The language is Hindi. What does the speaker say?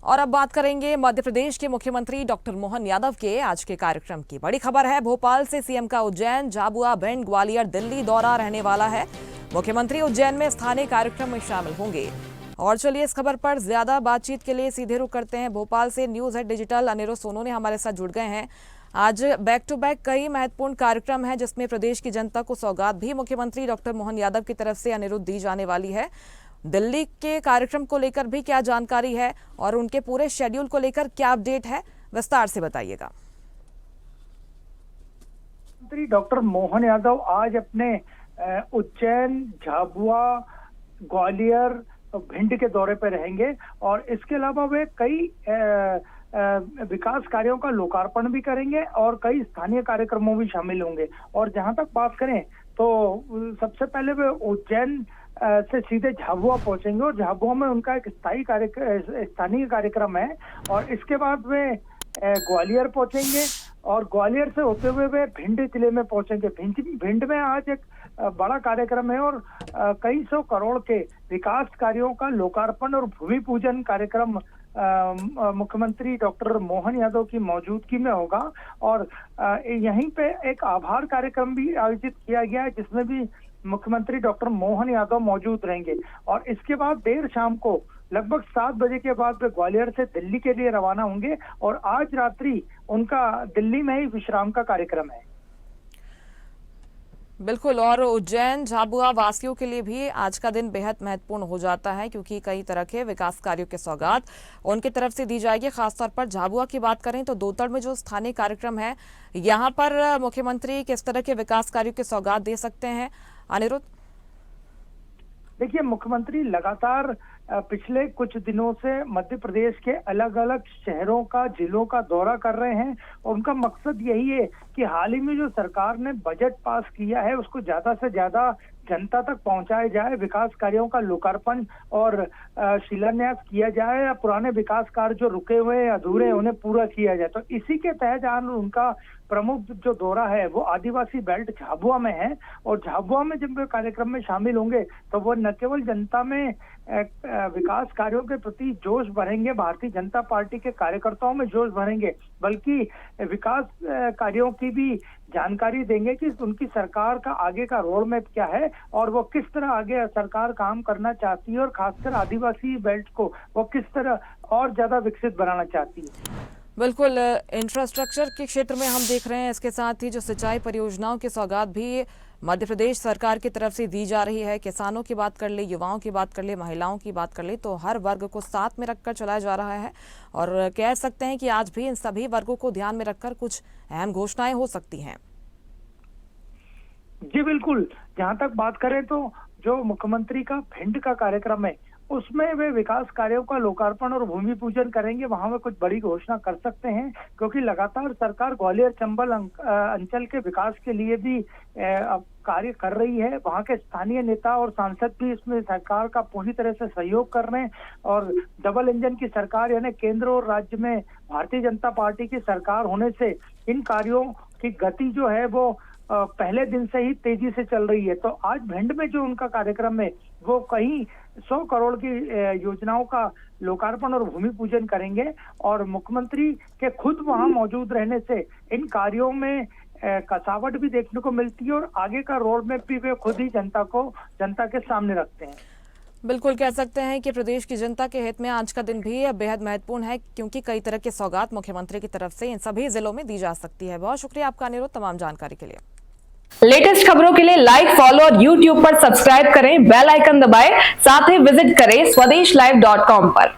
और अब बात करेंगे मध्य प्रदेश के मुख्यमंत्री डॉक्टर मोहन यादव के आज के कार्यक्रम की। बड़ी खबर है, भोपाल से सीएम का उज्जैन, झाबुआ, भिंड, ग्वालियर, दिल्ली दौरा रहने वाला है। मुख्यमंत्री उज्जैन में स्थानीय कार्यक्रम में शामिल होंगे। और चलिए इस खबर पर ज्यादा बातचीत के लिए सीधे रुख करते हैं भोपाल से। News head digital Anirudh Sonu ने हमारे साथ जुड़ गए हैं। आज बैक टू बैक कई महत्वपूर्ण कार्यक्रम है, जिसमें प्रदेश की जनता को सौगात भी मुख्यमंत्री डॉक्टर मोहन यादव की तरफ से अनिरुद्ध दी जाने वाली है। दिल्ली के कार्यक्रम को लेकर भी क्या जानकारी है और उनके पूरे शेड्यूल को लेकर क्या अपडेट है, विस्तार से बताइएगा। मंत्री डॉक्टर मोहन यादव आज अपने उज्जैन, झाबुआ, ग्वालियर, भिंड के दौरे पर रहेंगे और इसके अलावा वे कई विकास कार्यों का लोकार्पण भी करेंगे और कई स्थानीय कार्यक्रमों में शामिल होंगे। और जहां तक बात करें तो सबसे पहले वे उज्जैन से सीधे झाबुआ पहुंचेंगे और झाबुआ में उनका एक स्थानीय कार्यक्रम है और इसके बाद वे ग्वालियर पहुंचेंगे और ग्वालियर से होते हुए वे भिंड जिले में पहुंचेंगे। भिंड में आज एक बड़ा कार्यक्रम है और कई सौ करोड़ के विकास कार्यों का लोकार्पण और भूमि पूजन कार्यक्रम मुख्यमंत्री डॉक्टर मोहन यादव की मौजूदगी में होगा। और यहीं पे एक आभार कार्यक्रम भी आयोजित किया गया है, जिसमें भी मुख्यमंत्री डॉक्टर मोहन यादव मौजूद रहेंगे। और इसके बाद देर शाम को लगभग 7 बजे के बाद वे ग्वालियर से दिल्ली के लिए रवाना होंगे और आज रात्रि उनका दिल्ली में ही विश्राम का कार्यक्रम है। बिल्कुल, और उज्जैन, झाबुआ वासियों के लिए भी आज का दिन बेहद महत्वपूर्ण हो जाता है, क्योंकि कई तरह के विकास कार्यों के सौगात उनकी तरफ से दी जाएगी। खासतौर पर झाबुआ की बात करें तो दोतड़ में जो स्थानीय कार्यक्रम है, यहाँ पर मुख्यमंत्री किस तरह के विकास कार्यों के सौगात दे सकते हैं, अनिरुद्ध? देखिए, मुख्यमंत्री लगातार पिछले कुछ दिनों से मध्य प्रदेश के अलग अलग शहरों का, जिलों का दौरा कर रहे हैं और उनका मकसद यही है कि हाल ही में जो सरकार ने बजट पास किया है उसको ज्यादा से ज्यादा जनता तक पहुंचाया जाए, विकास कार्यों का लोकार्पण और शिलान्यास किया जाए या पुराने विकास कार्य जो रुके हुए अधूरे उन्हें पूरा किया जाए। तो इसी के तहत आज उनका प्रमुख जो दौरा है वो आदिवासी बेल्ट झाबुआ में है और झाबुआ में जब वे कार्यक्रम में शामिल होंगे तो वो न केवल जनता में विकास कार्यों के प्रति जोश भरेंगे, भारतीय जनता पार्टी के कार्यकर्ताओं में जोश भरेंगे, बल्कि विकास कार्यों की भी जानकारी देंगे कि उनकी सरकार का आगे का रोड मैप क्या है और वो किस तरह आगे सरकार काम करना चाहती है और खासकर आदिवासी बेल्ट को वो किस तरह और ज्यादा विकसित बनाना चाहती है। बिल्कुल, इंफ्रास्ट्रक्चर के क्षेत्र में हम देख रहे हैं, इसके साथ ही जो सिंचाई परियोजनाओं की सौगात भी मध्य प्रदेश सरकार की तरफ से दी जा रही है। किसानों की बात कर ले, युवाओं की बात कर ले, महिलाओं की बात कर ले, तो हर वर्ग को साथ में रखकर चलाया जा रहा है और कह सकते हैं कि आज भी इन सभी वर्गों को ध्यान में रखकर कुछ अहम घोषणाएं हो सकती हैं। जी बिल्कुल, जहां तक बात करें तो जो मुख्यमंत्री का भिंड का कार्यक्रम है उसमें वे विकास कार्यों का लोकार्पण और भूमि पूजन करेंगे। वहां वे कुछ बड़ी घोषणा कर सकते हैं क्योंकि लगातार सरकार ग्वालियर चंबल अंचल के विकास के लिए भी कार्य कर रही है। वहां के स्थानीय नेता और सांसद भी इसमें सरकार का पूरी तरह से सहयोग कर रहे हैं और डबल इंजन की सरकार यानी केंद्र और राज्य में भारतीय जनता पार्टी की सरकार होने से इन कार्यों की गति जो है वो पहले दिन से ही तेजी से चल रही है। तो आज भिंड में जो उनका कार्यक्रम है वो कई 100 करोड़ की योजनाओं का लोकार्पण और भूमि पूजन करेंगे और मुख्यमंत्री के खुद वहां मौजूद रहने से इन कार्यों में कसावट भी देखने को मिलती है और आगे का रोड मैप भी वे खुद ही जनता के सामने रखते हैं। बिल्कुल, कह सकते हैं कि प्रदेश की जनता के हित में आज का दिन भी बेहद महत्वपूर्ण है, क्योंकि कई तरह के सौगात मुख्यमंत्री की तरफ से इन सभी जिलों में दी जा सकती है। बहुत शुक्रिया आपका अनिरुद्ध तमाम जानकारी के लिए। लेटेस्ट खबरों के लिए लाइक, फॉलो और यूट्यूब पर सब्सक्राइब करें, बेल आइकन दबाएं, साथ ही विजिट करें swedishlive.com पर।